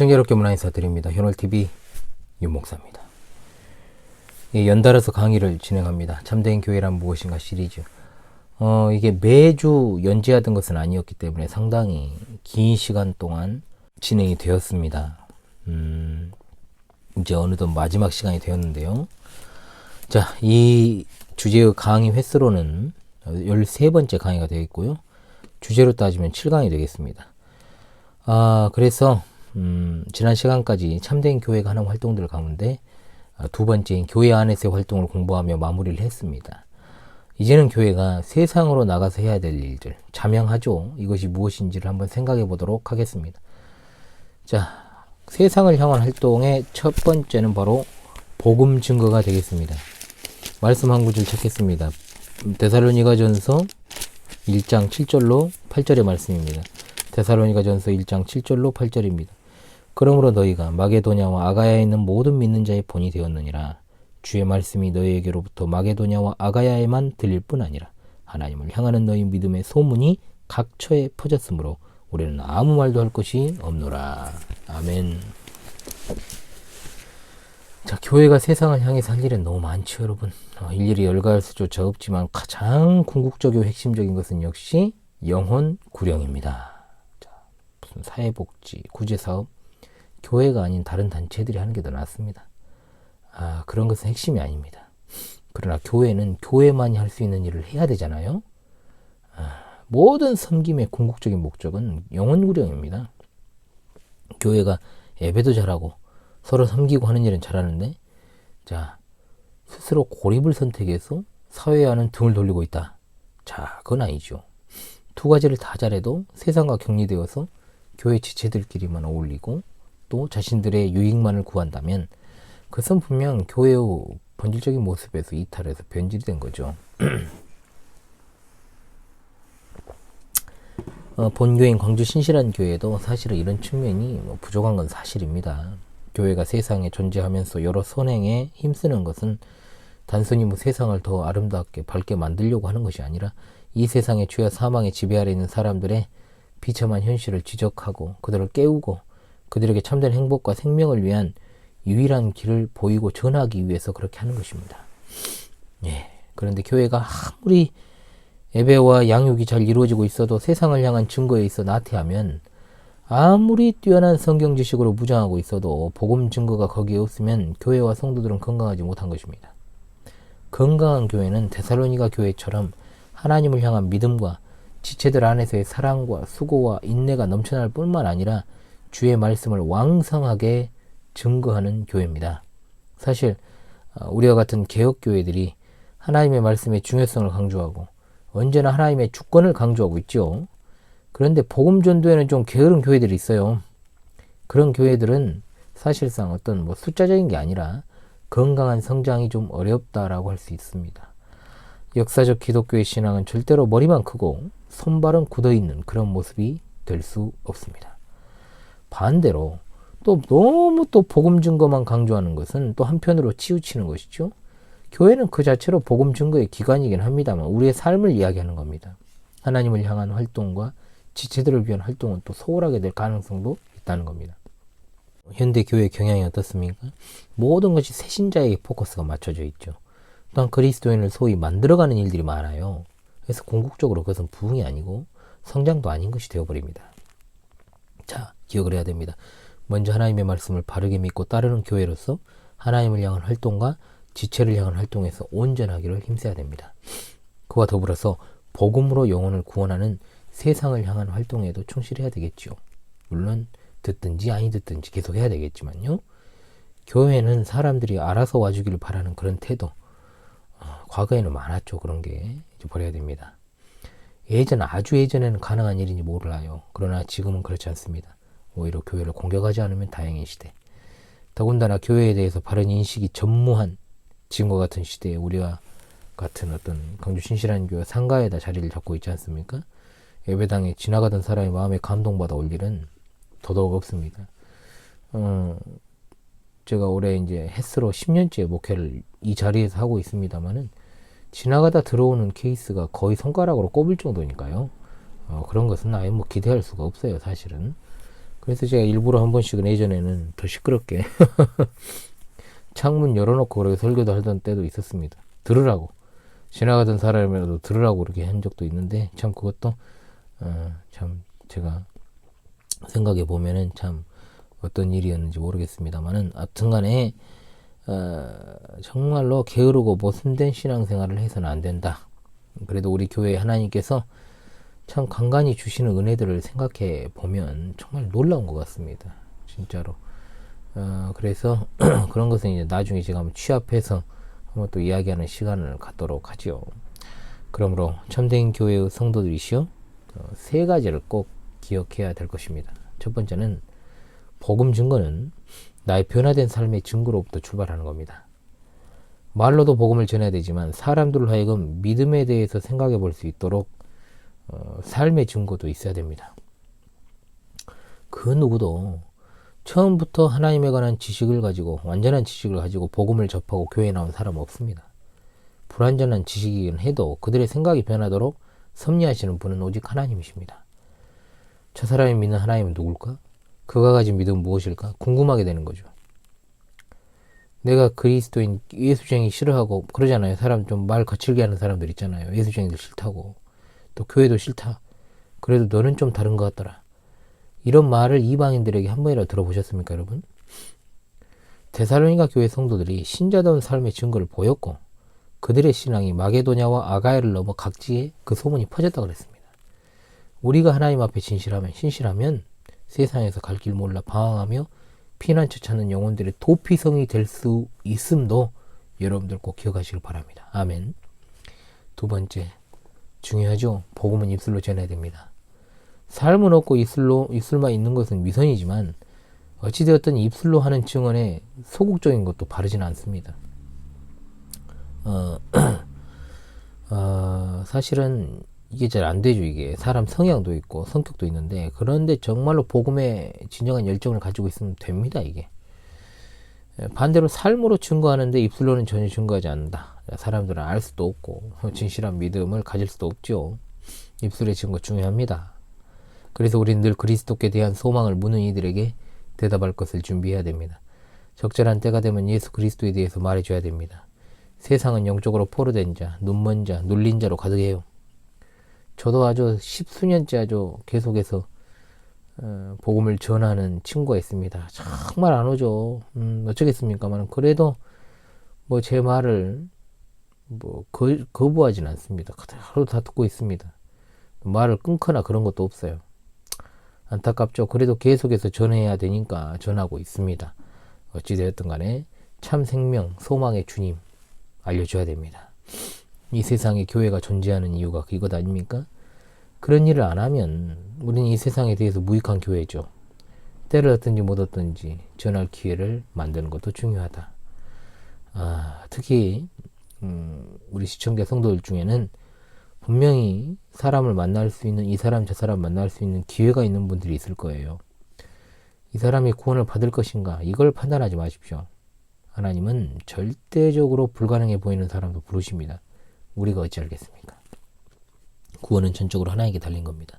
시청자 여러분께 문화 인사드립니다. 현월TV 윤목사입니다. 연달아서 강의를 진행합니다. 참된 교회란 무엇인가 시리즈. 이게 매주 연재하던 것은 아니었기 때문에 상당히 긴 시간 동안 진행이 되었습니다. 이제 어느덧 마지막 시간이 되었는데요. 자, 이 주제의 강의 횟수로는 13번째 강의가 되어 있고요. 주제로 따지면 7강이 되겠습니다. 그래서 지난 시간까지 참된 교회가 하는 활동들 가운데 두 번째인 교회 안에서의 활동을 공부하며 마무리를 했습니다. 이제는 교회가 세상으로 나가서 해야 될 일들, 자명하죠. 이것이 무엇인지를 한번 생각해 보도록 하겠습니다. 자, 세상을 향한 활동의 첫 번째는 바로 복음 증거가 되겠습니다. 말씀 한 구절 찾겠습니다. 데살로니가전서 1장 7절로 8절의 말씀입니다. 데살로니가전서 1장 7절로 8절입니다. 그러므로 너희가 마게도냐와 아가야에 있는 모든 믿는 자의 본이 되었느니라. 주의 말씀이 너희에게로부터 마게도냐와 아가야에만 들릴 뿐 아니라 하나님을 향하는 너희 믿음의 소문이 각처에 퍼졌으므로 우리는 아무 말도 할 것이 없노라. 아멘. 자, 교회가 세상을 향해 살 일은 너무 많죠, 여러분. 일일이 열거할 수조차 없지만 가장 궁극적이고 핵심적인 것은 역시 영혼 구령입니다. 자, 무슨 사회복지, 구제사업, 교회가 아닌 다른 단체들이 하는 게 더 낫습니다. 그런 것은 핵심이 아닙니다. 그러나 교회는 교회만이 할 수 있는 일을 해야 되잖아요. 모든 섬김의 궁극적인 목적은 영혼 구령입니다. 교회가 예배도 잘하고 서로 섬기고 하는 일은 잘하는데, 자, 스스로 고립을 선택해서 사회와는 등을 돌리고 있다. 자, 그건 아니죠. 두 가지를 다 잘해도 세상과 격리되어서 교회 지체들끼리만 어울리고 또 자신들의 유익만을 구한다면 그것은 분명 교회의 본질적인 모습에서 이탈해서 변질이 된 거죠. 본교인 광주 신실한 교회도 사실은 이런 측면이 부족한 건 사실입니다. 교회가 세상에 존재하면서 여러 선행에 힘쓰는 것은 단순히 세상을 더 아름답게 밝게 만들려고 하는 것이 아니라 이 세상의 죄와 사망의 지배 아래 있는 사람들의 비참한 현실을 지적하고 그들을 깨우고 그들에게 참된 행복과 생명을 위한 유일한 길을 보이고 전하기 위해서 그렇게 하는 것입니다. 그런데 교회가 아무리 예배와 양육이 잘 이루어지고 있어도 세상을 향한 증거에 있어 나태하면, 아무리 뛰어난 성경 지식으로 무장하고 있어도 복음 증거가 거기에 없으면 교회와 성도들은 건강하지 못한 것입니다. 건강한 교회는 데살로니가 교회처럼 하나님을 향한 믿음과 지체들 안에서의 사랑과 수고와 인내가 넘쳐날 뿐만 아니라 주의 말씀을 왕성하게 증거하는 교회입니다. 사실 우리와 같은 개혁교회들이 하나님의 말씀의 중요성을 강조하고 언제나 하나님의 주권을 강조하고 있죠. 그런데 복음 전도에는 좀 게으른 교회들이 있어요. 그런 교회들은 사실상 어떤 숫자적인 게 아니라 건강한 성장이 좀 어렵다라고 할 수 있습니다. 역사적 기독교의 신앙은 절대로 머리만 크고 손발은 굳어있는 그런 모습이 될 수 없습니다. 반대로 또 너무 또 복음 증거만 강조하는 것은 또 한편으로 치우치는 것이죠. 교회는 그 자체로 복음 증거의 기관이긴 합니다만 우리의 삶을 이야기하는 겁니다. 하나님을 향한 활동과 지체들을 위한 활동은 또 소홀하게 될 가능성도 있다는 겁니다. 현대 교회 경향이 어떻습니까? 모든 것이 새신자에게 포커스가 맞춰져 있죠. 또한 그리스도인을 소위 만들어가는 일들이 많아요. 그래서 궁극적으로 그것은 부흥이 아니고 성장도 아닌 것이 되어버립니다. 자, 기억을 해야 됩니다. 먼저 하나님의 말씀을 바르게 믿고 따르는 교회로서 하나님을 향한 활동과 지체를 향한 활동에서 온전하기를 힘써야 됩니다. 그와 더불어서 복음으로 영혼을 구원하는 세상을 향한 활동에도 충실해야 되겠죠. 물론 듣든지 아니 듣든지 계속 해야 되겠지만요. 교회는 사람들이 알아서 와주기를 바라는 그런 태도, 과거에는 많았죠. 그런 게 이제 버려야 됩니다. 아주 예전에는 가능한 일인지 몰라요. 그러나 지금은 그렇지 않습니다. 오히려 교회를 공격하지 않으면 다행인 시대. 더군다나 교회에 대해서 바른 인식이 전무한 지금과 같은 시대에 우리와 같은 어떤 광주 신실한 교회 상가에다 자리를 잡고 있지 않습니까? 예배당에 지나가던 사람의 마음에 감동받아 올 일은 더더욱 없습니다. 제가 올해 이제 햇스로 10년째 목회를 이 자리에서 하고 있습니다만은 지나가다 들어오는 케이스가 거의 손가락으로 꼽을 정도니까요. 그런 것은 아예 기대할 수가 없어요, 사실은. 그래서 제가 일부러 한 번씩은 예전에는 더 시끄럽게 창문 열어놓고 그렇게 설교도 하던 때도 있었습니다. 들으라고. 지나가던 사람이라도 들으라고 그렇게 한 적도 있는데, 참 그것도 참 제가 생각해 보면은 참 어떤 일이었는지 모르겠습니다만은, 아무튼간에 정말로 게으르고 모순된 신앙생활을 해서는 안 된다. 그래도 우리 교회 하나님께서 참 간간히 주시는 은혜들을 생각해 보면 정말 놀라운 것 같습니다. 진짜로. 그래서 그런 것은 이제 나중에 제가 한번 취합해서 한번 또 이야기하는 시간을 갖도록 하죠. 그러므로 참된 교회의 성도들이시여, 세 가지를 꼭 기억해야 될 것입니다. 첫 번째는 복음 증거는 나의 변화된 삶의 증거로부터 출발하는 겁니다. 말로도 복음을 전해야 되지만 사람들을 하여금 믿음에 대해서 생각해 볼 수 있도록 삶의 증거도 있어야 됩니다. 그 누구도 처음부터 하나님에 관한 지식을 가지고, 완전한 지식을 가지고 복음을 접하고 교회에 나온 사람 없습니다. 불완전한 지식이긴 해도 그들의 생각이 변하도록 섭리하시는 분은 오직 하나님이십니다. 저 사람이 믿는 하나님은 누굴까? 그가 가진 믿음은 무엇일까? 궁금하게 되는 거죠. 내가 그리스도인 예수쟁이 싫어하고 그러잖아요. 사람 좀 말 거칠게 하는 사람들 있잖아요. 예수쟁이들 싫다고. 또 교회도 싫다. 그래도 너는 좀 다른 것 같더라. 이런 말을 이방인들에게 한 번이라도 들어보셨습니까, 여러분? 데살로니가 교회 성도들이 신자다운 삶의 증거를 보였고, 그들의 신앙이 마게도냐와 아가야를 넘어 각지에 그 소문이 퍼졌다고 그랬습니다. 우리가 하나님 앞에 신실하면 세상에서 갈 길 몰라 방황하며 피난처 찾는 영혼들의 도피성이 될 수 있음도 여러분들 꼭 기억하시길 바랍니다. 아멘. 두 번째, 중요하죠. 복음은 입술로 전해야 됩니다. 삶은 없고 입술만 있는 것은 위선이지만, 어찌되었든 입술로 하는 증언에 소극적인 것도 바르지는 않습니다. 사실은 이게 잘 안 되죠. 이게 사람 성향도 있고 성격도 있는데, 그런데 정말로 복음에 진정한 열정을 가지고 있으면 됩니다. 이게 반대로 삶으로 증거하는데 입술로는 전혀 증거하지 않는다. 사람들은 알 수도 없고 진실한 믿음을 가질 수도 없죠. 입술의 증거 중요합니다. 그래서 우리는 늘 그리스도께 대한 소망을 묻는 이들에게 대답할 것을 준비해야 됩니다. 적절한 때가 되면 예수 그리스도에 대해서 말해줘야 됩니다. 세상은 영적으로 포로된 자, 눈먼 자, 눌린 자로 가득해요. 저도 아주 10수년째 아주 계속해서 복음을 전하는 친구가 있습니다. 정말 안 오죠. 어쩌겠습니까만, 그래도 뭐 제 말을 뭐 거부하진 않습니다. 하루 다 듣고 있습니다. 말을 끊거나 그런 것도 없어요. 안타깝죠. 그래도 계속해서 전해야 되니까 전하고 있습니다. 어찌되었든 간에 참 생명, 소망의 주님 알려줘야 됩니다. 이 세상에 교회가 존재하는 이유가 이것 아닙니까? 그런 일을 안 하면 우리는 이 세상에 대해서 무익한 교회죠. 때를 얻든지 못 얻든지 전할 기회를 만드는 것도 중요하다. 특히 우리 시청자 성도들 중에는 분명히 사람을 만날 수 있는, 이 사람 저 사람 만날 수 있는 기회가 있는 분들이 있을 거예요. 이 사람이 구원을 받을 것인가, 이걸 판단하지 마십시오. 하나님은 절대적으로 불가능해 보이는 사람도 부르십니다. 우리가 어찌 알겠습니까? 구원은 전적으로 하나님께 달린 겁니다.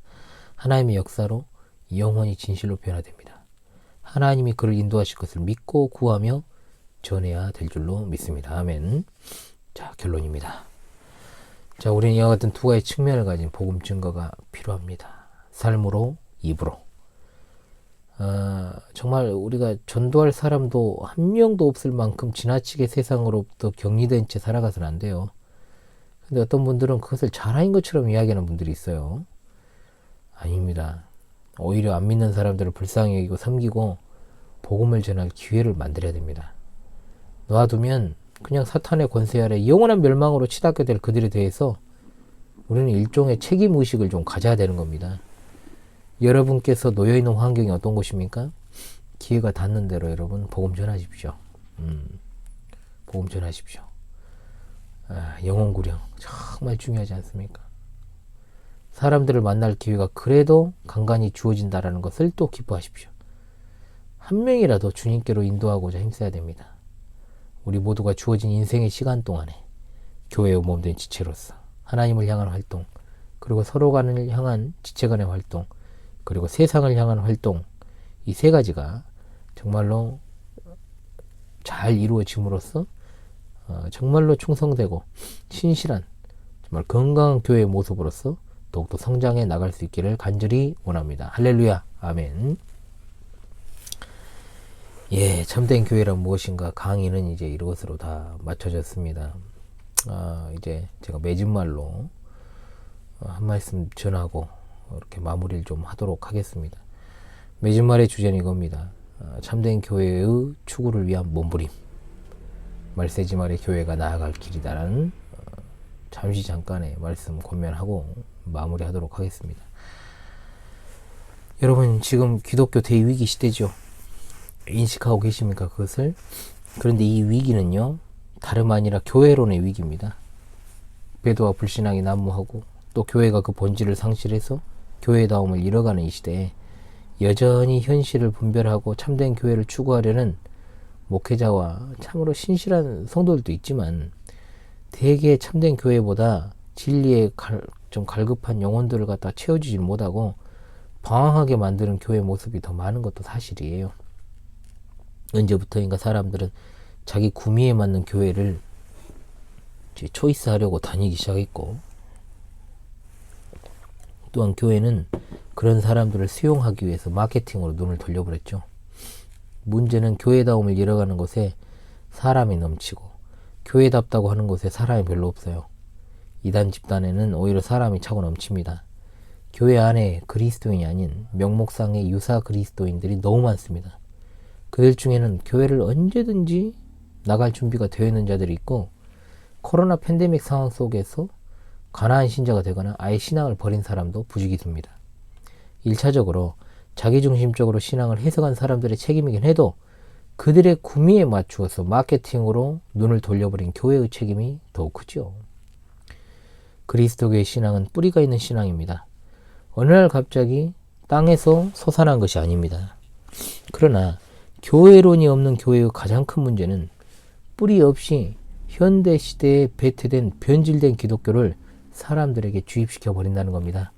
하나님의 역사로 영혼이 진실로 변화됩니다. 하나님이 그를 인도하실 것을 믿고 구하며 전해야 될 줄로 믿습니다. 아멘. 자, 결론입니다. 자, 우리는 이와 같은 두 가지 측면을 가진 복음 증거가 필요합니다. 삶으로, 입으로. 정말 우리가 전도할 사람도 한 명도 없을 만큼 지나치게 세상으로부터 격리된 채 살아가서는 안 돼요. 근데 어떤 분들은 그것을 자랑인 것처럼 이야기하는 분들이 있어요. 아닙니다. 오히려 안 믿는 사람들을 불쌍히 여기고 섬기고 복음을 전할 기회를 만들어야 됩니다. 놔두면 그냥 사탄의 권세 아래 영원한 멸망으로 치닫게 될 그들에 대해서 우리는 일종의 책임의식을 좀 가져야 되는 겁니다. 여러분께서 놓여있는 환경이 어떤 곳입니까? 기회가 닿는 대로 여러분 복음 전하십시오. 복음 전하십시오. 영혼 구령 정말 중요하지 않습니까? 사람들을 만날 기회가 그래도 간간히 주어진다라는 것을 또 기뻐하십시오. 한 명이라도 주님께로 인도하고자 힘써야 됩니다. 우리 모두가 주어진 인생의 시간 동안에 교회의 몸된 지체로서 하나님을 향한 활동, 그리고 서로 간을 향한 지체 간의 활동, 그리고 세상을 향한 활동, 이 세 가지가 정말로 잘 이루어짐으로써 정말로 충성되고 신실한 정말 건강한 교회의 모습으로서 더욱더 성장해 나갈 수 있기를 간절히 원합니다. 할렐루야. 아멘. 예, 참된 교회란 무엇인가 강의는 이제 이것으로 다 마쳐졌습니다. 이제 제가 맺은 말로 한 말씀 전하고 이렇게 마무리를 좀 하도록 하겠습니다. 맺은 말의 주제는 이겁니다. 참된 교회의 추구를 위한 몸부림, 말세지 말의 교회가 나아갈 길이다라는 잠시 잠깐의 말씀 권면하고 마무리하도록 하겠습니다. 여러분, 지금 기독교 대위기 시대죠. 인식하고 계십니까, 그것을? 그런데 이 위기는요, 다름 아니라 교회론의 위기입니다. 배도와 불신앙이 난무하고 또 교회가 그 본질을 상실해서 교회다움을 잃어가는 이 시대에 여전히 현실을 분별하고 참된 교회를 추구하려는 목회자와 참으로 신실한 성도들도 있지만 대개 참된 교회보다 진리에 좀 갈급한 영혼들을 갖다 채워주지 못하고 방황하게 만드는 교회 모습이 더 많은 것도 사실이에요. 언제부터인가 사람들은 자기 구미에 맞는 교회를 초이스하려고 다니기 시작했고, 또한 교회는 그런 사람들을 수용하기 위해서 마케팅으로 눈을 돌려버렸죠. 문제는 교회다움을 잃어가는 곳에 사람이 넘치고 교회답다고 하는 곳에 사람이 별로 없어요. 이단 집단에는 오히려 사람이 차고 넘칩니다. 교회 안에 그리스도인이 아닌 명목상의 유사 그리스도인들이 너무 많습니다. 그들 중에는 교회를 언제든지 나갈 준비가 되어 있는 자들이 있고, 코로나 팬데믹 상황 속에서 가난한 신자가 되거나 아예 신앙을 버린 사람도 부지기수입니다. 1차적으로 자기중심적으로 신앙을 해석한 사람들의 책임이긴 해도 그들의 구미에 맞추어서 마케팅으로 눈을 돌려버린 교회의 책임이 더욱 크죠. 그리스도교의 신앙은 뿌리가 있는 신앙입니다. 어느 날 갑자기 땅에서 솟아난 것이 아닙니다. 그러나 교회론이 없는 교회의 가장 큰 문제는 뿌리 없이 현대 시대에 배태된 변질된 기독교를 사람들에게 주입시켜 버린다는 겁니다.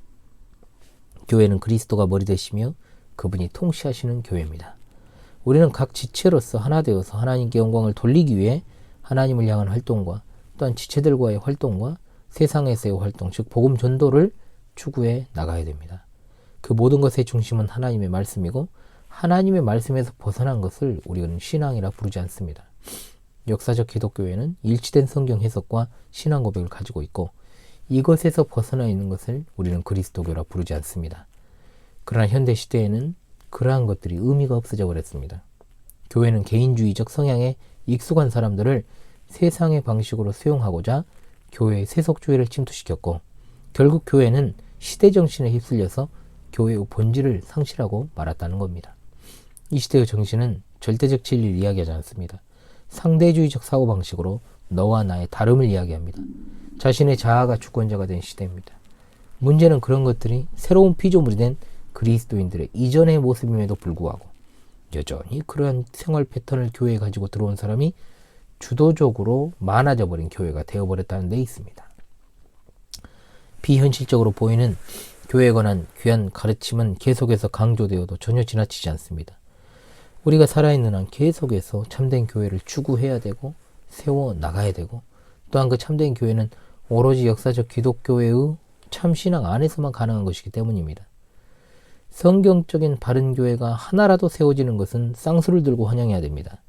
교회는 그리스도가 머리 되시며 그분이 통치하시는 교회입니다. 우리는 각 지체로서 하나 되어서 하나님께 영광을 돌리기 위해 하나님을 향한 활동과 또한 지체들과의 활동과 세상에서의 활동, 즉 복음 전도를 추구해 나가야 됩니다. 그 모든 것의 중심은 하나님의 말씀이고 하나님의 말씀에서 벗어난 것을 우리는 신앙이라 부르지 않습니다. 역사적 기독교회는 일치된 성경 해석과 신앙 고백을 가지고 있고 이것에서 벗어나 있는 것을 우리는 그리스도교라 부르지 않습니다. 그러나 현대 시대에는 그러한 것들이 의미가 없어져 버렸습니다. 교회는 개인주의적 성향에 익숙한 사람들을 세상의 방식으로 수용하고자 교회의 세속주의를 침투시켰고, 결국 교회는 시대정신에 휩쓸려서 교회의 본질을 상실하고 말았다는 겁니다. 이 시대의 정신은 절대적 진리를 이야기하지 않습니다. 상대주의적 사고방식으로 너와 나의 다름을 이야기합니다. 자신의 자아가 주권자가 된 시대입니다. 문제는 그런 것들이 새로운 피조물이 된 그리스도인들의 이전의 모습임에도 불구하고 여전히 그러한 생활 패턴을 교회에 가지고 들어온 사람이 주도적으로 많아져 버린 교회가 되어버렸다는 데 있습니다. 비현실적으로 보이는 교회에 관한 귀한 가르침은 계속해서 강조되어도 전혀 지나치지 않습니다. 우리가 살아있는 한 계속해서 참된 교회를 추구해야 되고 세워나가야 되고, 또한 그 참된 교회는 오로지 역사적 기독교회의 참신앙 안에서만 가능한 것이기 때문입니다. 성경적인 바른 교회가 하나라도 세워지는 것은 쌍수를 들고 환영해야 됩니다.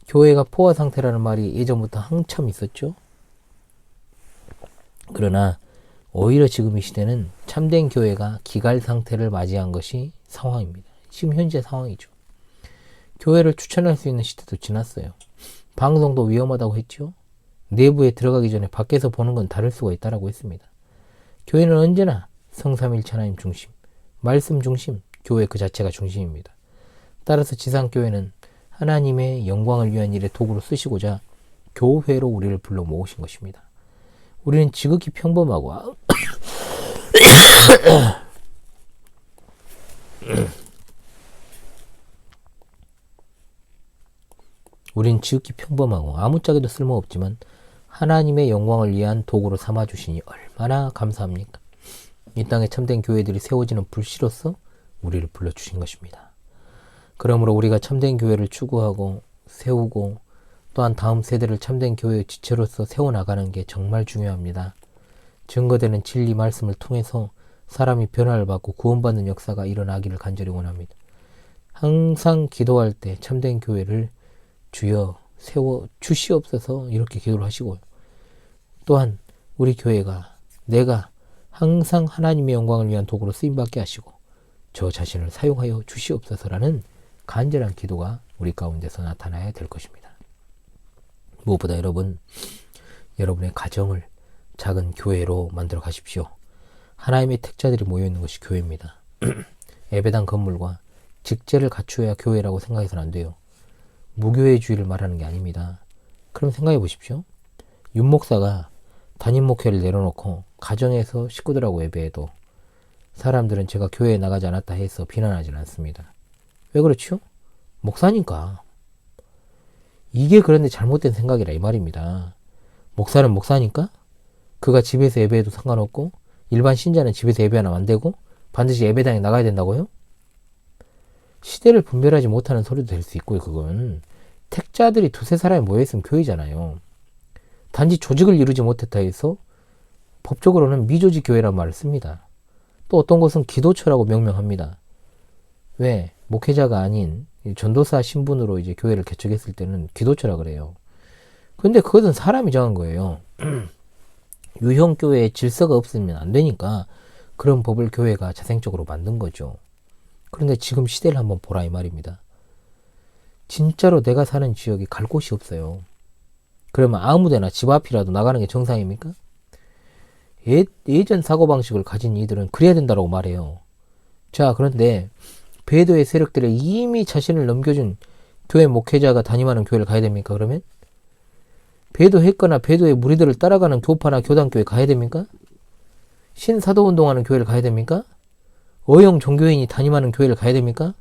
교회가 포화 상태라는 말이 예전부터 한참 있었죠. 그러나 오히려 지금 이 시대는 참된 교회가 기갈 상태를 맞이한 것이 상황입니다. 지금 현재 상황이죠. 교회를 추천할 수 있는 시대도 지났어요. 방송도 위험하다고 했죠. 내부에 들어가기 전에 밖에서 보는 건 다를 수가 있다고 했습니다. 교회는 언제나 성삼일체 하나님 중심, 말씀 중심, 교회 그 자체가 중심입니다. 따라서 지상교회는 하나님의 영광을 위한 일에 도구로 쓰시고자 교회로 우리를 불러 모으신 것입니다. 우리는 지극히 평범하고 우린 지극히 평범하고 아무짝에도 쓸모없지만 하나님의 영광을 위한 도구로 삼아주시니 얼마나 감사합니까? 이 땅에 참된 교회들이 세워지는 불씨로서 우리를 불러주신 것입니다. 그러므로 우리가 참된 교회를 추구하고 세우고 또한 다음 세대를 참된 교회의 지체로서 세워나가는 게 정말 중요합니다. 증거되는 진리 말씀을 통해서 사람이 변화를 받고 구원받는 역사가 일어나기를 간절히 원합니다. 항상 기도할 때 참된 교회를 주여 세워 주시옵소서 이렇게 기도를 하시고요. 또한 우리 교회가 내가 항상 하나님의 영광을 위한 도구로 쓰임받게 하시고 저 자신을 사용하여 주시옵소서라는 간절한 기도가 우리 가운데서 나타나야 될 것입니다. 무엇보다 여러분의 가정을 작은 교회로 만들어 가십시오. 하나님의 택자들이 모여있는 것이 교회입니다. 예배당 건물과 직제를 갖추어야 교회라고 생각해서는 안 돼요. 무교회주의를 말하는 게 아닙니다. 그럼 생각해 보십시오. 윤 목사가 담임 목회를 내려놓고 가정에서 식구들하고 예배해도 사람들은 제가 교회에 나가지 않았다 해서 비난하지 않습니다. 왜 그렇죠? 목사니까. 이게 그런데 잘못된 생각이라 이 말입니다. 목사는 목사니까 그가 집에서 예배해도 상관없고 일반 신자는 집에서 예배하면 안 되고 반드시 예배당에 나가야 된다고요? 시대를 분별하지 못하는 소리도 될 수 있고요. 그건 택자들이 두세 사람이 모여있으면 교회잖아요. 단지 조직을 이루지 못했다 해서 법적으로는 미조직 교회란 말을 씁니다. 또 어떤 곳은 기도처라고 명명합니다. 왜? 목회자가 아닌 전도사 신분으로 이제 교회를 개척했을 때는 기도처라 그래요. 근데 그것은 사람이 정한 거예요. 유형교회에 질서가 없으면 안 되니까 그런 법을 교회가 자생적으로 만든 거죠. 그런데 지금 시대를 한번 보라 이 말입니다. 진짜로 내가 사는 지역에 갈 곳이 없어요. 그러면 아무데나 집 앞이라도 나가는 게 정상입니까? 예전 사고방식을 가진 이들은 그래야 된다고 말해요. 자, 그런데 배도의 세력들에 이미 자신을 넘겨준 교회 목회자가 담임하는 교회를 가야 됩니까? 그러면? 배도했거나 배도의 무리들을 따라가는 교파나 교단교회 가야 됩니까? 신사도운동하는 교회를 가야 됩니까? 어영 종교인이 담임하는 교회를 가야 됩니까?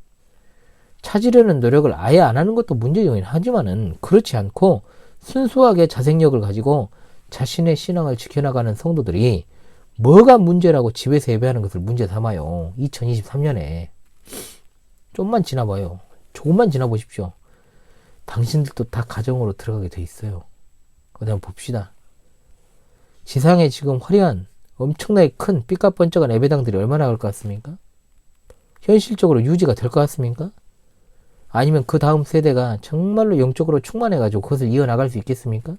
찾으려는 노력을 아예 안 하는 것도 문제이긴 하지만은 그렇지 않고 순수하게 자생력을 가지고 자신의 신앙을 지켜나가는 성도들이 뭐가 문제라고 집에서 예배하는 것을 문제 삼아요. 2023년에. 좀만 지나봐요. 조금만 지나보십시오. 당신들도 다 가정으로 들어가게 돼 있어요. 어디 한번 봅시다. 지상에 지금 화려한 엄청나게 큰 삐까뻔쩍한 예배당들이 얼마나 나올 것 같습니까? 현실적으로 유지가 될 것 같습니까? 아니면 그 다음 세대가 정말로 영적으로 충만해가지고 그것을 이어나갈 수 있겠습니까?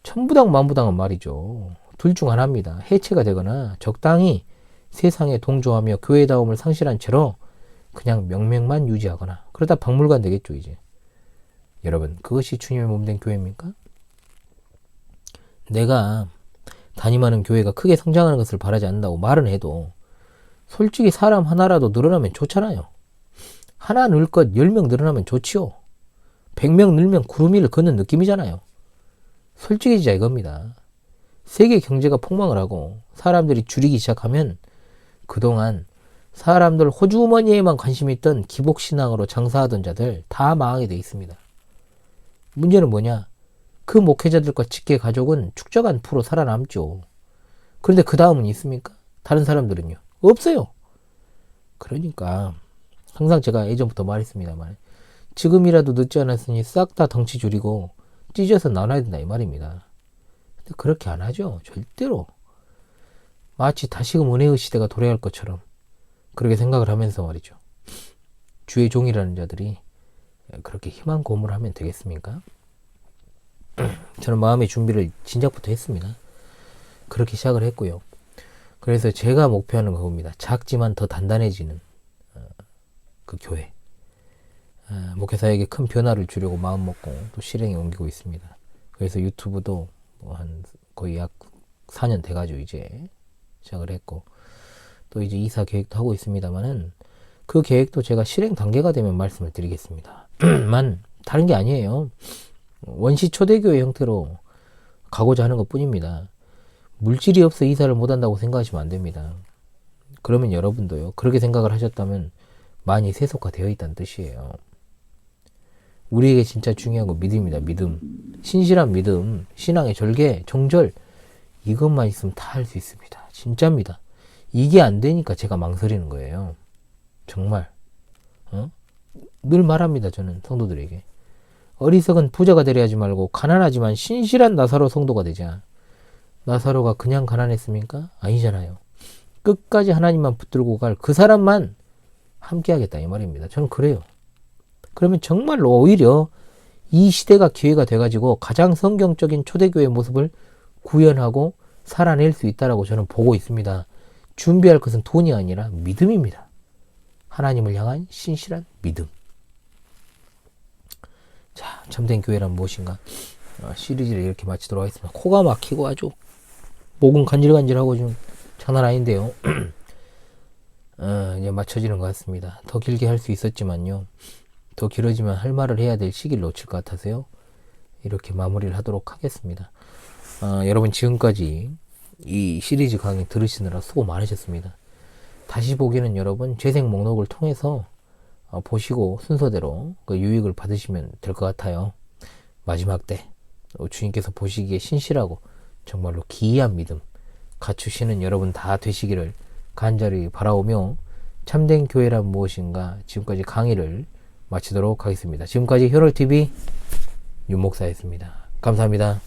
천부당 만부당은 말이죠. 둘 중 하나입니다. 해체가 되거나 적당히 세상에 동조하며 교회다움을 상실한 채로 그냥 명맥만 유지하거나 그러다 박물관 되겠죠 이제. 여러분 그것이 주님의 몸된 교회입니까? 내가 담임하는 교회가 크게 성장하는 것을 바라지 않는다고 말은 해도 솔직히 사람 하나라도 늘어나면 좋잖아요. 하나 늘 것 10명 늘어나면 좋지요. 100명 늘면 구름 위를 걷는 느낌이잖아요. 솔직해지자 이겁니다. 세계 경제가 폭망을 하고 사람들이 줄이기 시작하면 그동안 사람들 호주머니에만 관심이 있던 기복신앙으로 장사하던 자들 다 망하게 돼 있습니다. 문제는 뭐냐? 그 목회자들과 직계 가족은 축적한 프로 살아남죠. 그런데 그 다음은 있습니까? 다른 사람들은요? 없어요. 그러니까 항상 제가 예전부터 말했습니다만 지금이라도 늦지 않았으니 싹 다 덩치 줄이고 찢어서 나눠야 된다 이 말입니다. 근데 그렇게 안 하죠. 절대로. 마치 다시금 은혜의 시대가 도래할 것처럼 그렇게 생각을 하면서 말이죠. 주의 종이라는 자들이 그렇게 희망 고문을 하면 되겠습니까? 저는 마음의 준비를 진작부터 했습니다. 그렇게 시작을 했고요. 그래서 제가 목표하는 그겁니다. 작지만 더 단단해지는 그 교회. 목회사에게 큰 변화를 주려고 마음먹고 또 실행에 옮기고 있습니다. 그래서 유튜브도 한 거의 약 4년 돼가지고 이제 시작을 했고 또 이제 이사 계획도 하고 있습니다만은 그 계획도 제가 실행 단계가 되면 말씀을 드리겠습니다. 만 다른 게 아니에요. 원시 초대교회 형태로 가고자 하는 것 뿐입니다. 물질이 없어 이사를 못한다고 생각하시면 안 됩니다. 그러면 여러분도요 그렇게 생각을 하셨다면 많이 세속화되어 있다는 뜻이에요. 우리에게 진짜 중요한 건 믿음입니다. 믿음. 신실한 믿음, 신앙의 절개, 정절 이것만 있으면 다 할 수 있습니다. 진짜입니다. 이게 안 되니까 제가 망설이는 거예요. 정말. 늘 말합니다. 저는 성도들에게. 어리석은 부자가 되려 하지 말고 가난하지만 신실한 나사로 성도가 되자. 나사로가 그냥 가난했습니까? 아니잖아요. 끝까지 하나님만 붙들고 갈 그 사람만 함께 하겠다 이 말입니다. 저는 그래요. 그러면 정말로 오히려 이 시대가 기회가 돼가지고 가장 성경적인 초대교회의 모습을 구현하고 살아낼 수 있다라고 저는 보고 있습니다. 준비할 것은 돈이 아니라 믿음입니다. 하나님을 향한 신실한 믿음. 자, 참된 교회란 무엇인가? 시리즈를 이렇게 마치도록 하겠습니다. 코가 막히고 아주 목은 간질간질하고 좀 장난 아닌데요. 이제 맞춰지는 것 같습니다. 더 길게 할 수 있었지만요. 더 길어지면 할 말을 해야 될 시기를 놓칠 것 같아서요. 이렇게 마무리를 하도록 하겠습니다. 여러분 지금까지 이 시리즈 강의 들으시느라 수고 많으셨습니다. 다시 보기는 여러분 재생 목록을 통해서 보시고 순서대로 그 유익을 받으시면 될 것 같아요. 마지막 때 주님께서 보시기에 신실하고 정말로 기이한 믿음 갖추시는 여러분 다 되시기를 간절히 바라오며 참된 교회란 무엇인가 지금까지 강의를 마치도록 하겠습니다. 지금까지 혈월TV 윤목사였습니다. 감사합니다.